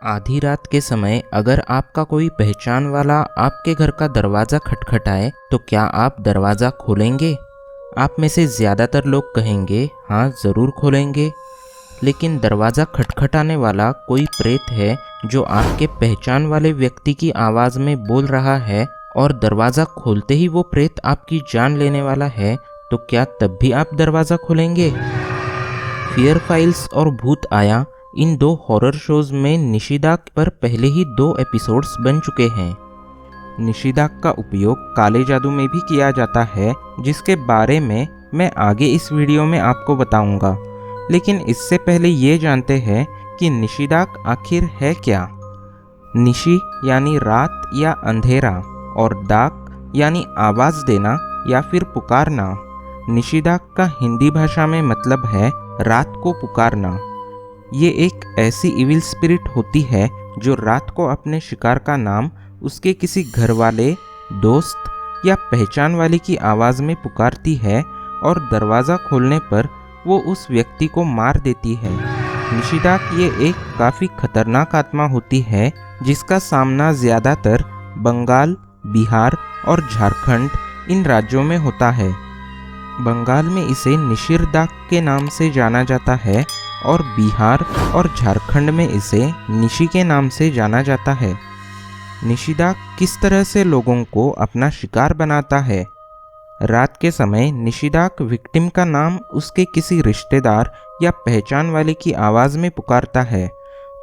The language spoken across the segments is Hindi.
आधी रात के समय अगर आपका कोई पहचान वाला आपके घर का दरवाज़ा खटखटाए तो क्या आप दरवाज़ा खोलेंगे? आप में से ज़्यादातर लोग कहेंगे हाँ ज़रूर खोलेंगे। लेकिन दरवाज़ा खटखटाने वाला कोई प्रेत है जो आपके पहचान वाले व्यक्ति की आवाज़ में बोल रहा है और दरवाज़ा खोलते ही वो प्रेत आपकी जान लेने वाला है, तो क्या तब भी आप दरवाज़ा खोलेंगे? फियर फाइल्स और भूत आया, इन दो हॉरर शोज में निशिदाक पर पहले ही 2 एपिसोड्स बन चुके हैं। निशिदाक का उपयोग काले जादू में भी किया जाता है, जिसके बारे में मैं आगे इस वीडियो में आपको बताऊंगा। लेकिन इससे पहले ये जानते हैं कि निशिदाक आखिर है क्या। निशी यानी रात या अंधेरा और दाक यानी आवाज़ देना या फिर पुकारना। निशिदाक का हिंदी भाषा में मतलब है रात को पुकारना। ये एक ऐसी इविल स्पिरिट होती है जो रात को अपने शिकार का नाम उसके किसी घर वाले, दोस्त या पहचान वाले की आवाज़ में पुकारती है और दरवाज़ा खोलने पर वो उस व्यक्ति को मार देती है। निशिदाक ये एक काफ़ी खतरनाक आत्मा होती है जिसका सामना ज़्यादातर बंगाल, बिहार और झारखंड इन राज्यों में होता है। बंगाल में इसे निशिरदाक के नाम से जाना जाता है और बिहार और झारखंड में इसे निशी के नाम से जाना जाता है। निशिदाक किस तरह से लोगों को अपना शिकार बनाता है? रात के समय निशिदाक विक्टिम का नाम उसके किसी रिश्तेदार या पहचान वाले की आवाज़ में पुकारता है।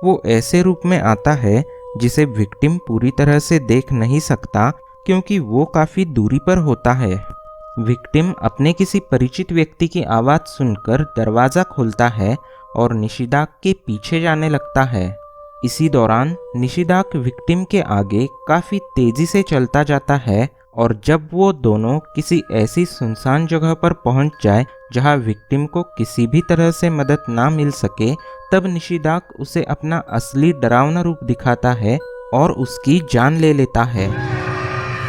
वो ऐसे रूप में आता है जिसे विक्टिम पूरी तरह से देख नहीं सकता क्योंकि वो काफ़ी दूरी पर होता है। विक्टिम अपने किसी परिचित व्यक्ति की आवाज़ सुनकर दरवाज़ा खोलता है और निशिदाक के पीछे जाने लगता है। इसी दौरान निशिदाक विक्टिम के आगे काफ़ी तेज़ी से चलता जाता है और जब वो दोनों किसी ऐसी सुनसान जगह पर पहुंच जाए जहां विक्टिम को किसी भी तरह से मदद ना मिल सके, तब निशिदाक उसे अपना असली डरावना रूप दिखाता है और उसकी जान ले लेता है।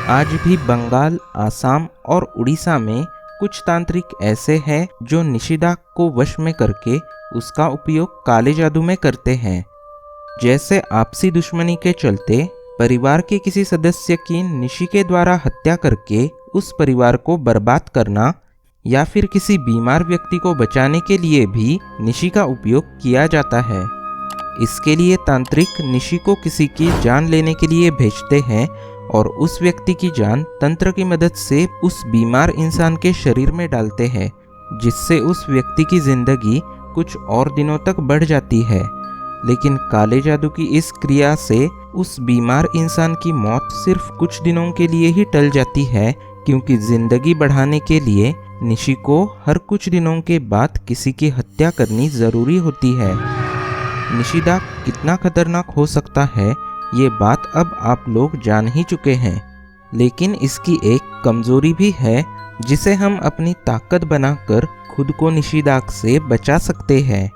आज भी बंगाल, आसाम और उड़ीसा में कुछ तांत्रिक ऐसे हैं जो निशिदाक को वश में करके उसका उपयोग काले जादू में करते हैं। जैसे आपसी दुश्मनी के चलते परिवार के किसी सदस्य की निशी के द्वारा हत्या करके उस परिवार को बर्बाद करना, या फिर किसी बीमार व्यक्ति को बचाने के लिए भी निशी का उपयोग किया जाता है। इसके लिए तांत्रिक निशी को किसी की जान लेने के लिए भेजते हैं और उस व्यक्ति की जान तंत्र की मदद से उस बीमार इंसान के शरीर में डालते हैं, जिससे उस व्यक्ति की जिंदगी कुछ और दिनों तक बढ़ जाती है। लेकिन काले जादू की इस क्रिया से उस बीमार इंसान की मौत सिर्फ कुछ दिनों के लिए ही टल जाती है, क्योंकि जिंदगी बढ़ाने के लिए निशी को हर कुछ दिनों के बाद किसी की हत्या करनी ज़रूरी होती है। निशिदाक कितना खतरनाक हो सकता है ये बात अब आप लोग जान ही चुके हैं। लेकिन इसकी एक कमज़ोरी भी है जिसे हम अपनी ताकत बनाकर खुद को निशिदाक से बचा सकते हैं।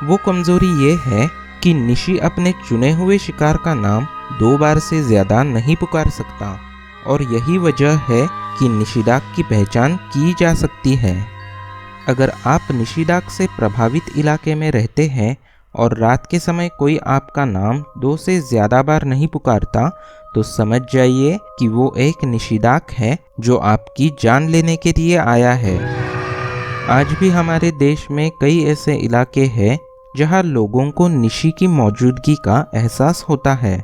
वो कमज़ोरी ये है कि निशी अपने चुने हुए शिकार का नाम 2 बार से ज़्यादा नहीं पुकार सकता, और यही वजह है कि निशिदाक की पहचान की जा सकती है। अगर आप निशिदाक से प्रभावित इलाके में रहते हैं और रात के समय कोई आपका नाम 2 से ज़्यादा बार नहीं पुकारता, तो समझ जाइए कि वो एक निशिदाक है जो आपकी जान लेने के लिए आया है। आज भी हमारे देश में कई ऐसे इलाके हैं जहां लोगों को निशी की मौजूदगी का एहसास होता है।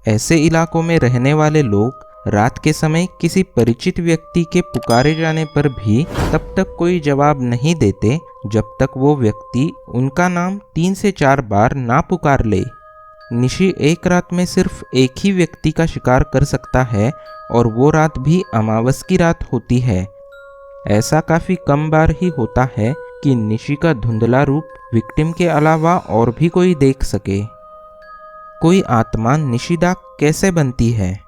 ऐसे इलाकों में रहने वाले लोग रात के समय किसी परिचित व्यक्ति के पुकारे जाने पर भी तब तक कोई जवाब नहीं देते जब तक वो व्यक्ति उनका नाम 3 से 4 बार ना पुकार ले। निशी एक रात में सिर्फ एक ही व्यक्ति का शिकार कर सकता है और वो रात भी अमावस की रात होती है। ऐसा काफ़ी कम बार ही होता है कि निशी का धुंधला रूप विक्टिम के अलावा और भी कोई देख सके। कोई आत्मा निशिदाक कैसे बनती है?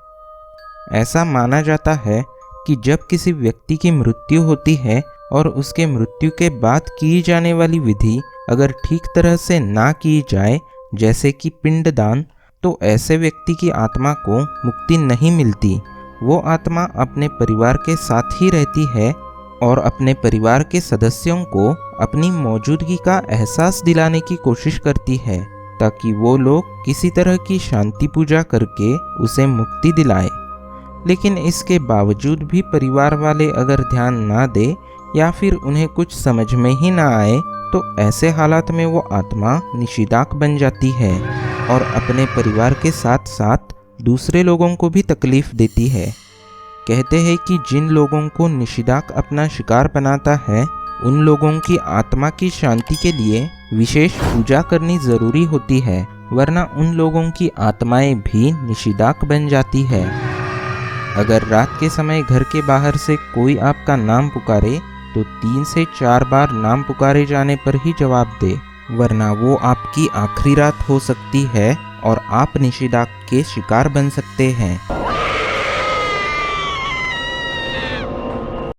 ऐसा माना जाता है कि जब किसी व्यक्ति की मृत्यु होती है और उसके मृत्यु के बाद की जाने वाली विधि अगर ठीक तरह से ना की जाए, जैसे कि पिंडदान, तो ऐसे व्यक्ति की आत्मा को मुक्ति नहीं मिलती। वो आत्मा अपने परिवार के साथ ही रहती है और अपने परिवार के सदस्यों को अपनी मौजूदगी का एहसास दिलाने की कोशिश करती है ताकि वो लोग किसी तरह की शांति पूजा करके उसे मुक्ति दिलाए। लेकिन इसके बावजूद भी परिवार वाले अगर ध्यान ना दे या फिर उन्हें कुछ समझ में ही ना आए, तो ऐसे हालात में वो आत्मा निषिदाक बन जाती है और अपने परिवार के साथ साथ दूसरे लोगों को भी तकलीफ देती है। कहते हैं कि जिन लोगों को निषिदाक अपना शिकार बनाता है, उन लोगों की आत्मा की शांति के लिए विशेष पूजा करनी ज़रूरी होती है, वरना उन लोगों की आत्माएं भी निषिदाक बन जाती है। अगर रात के समय घर के बाहर से कोई आपका नाम पुकारे तो 3 से 4 बार नाम पुकारे जाने पर ही जवाब दे, वरना वो आपकी आखिरी रात हो सकती है और आप निषिदाक के शिकार बन सकते हैं।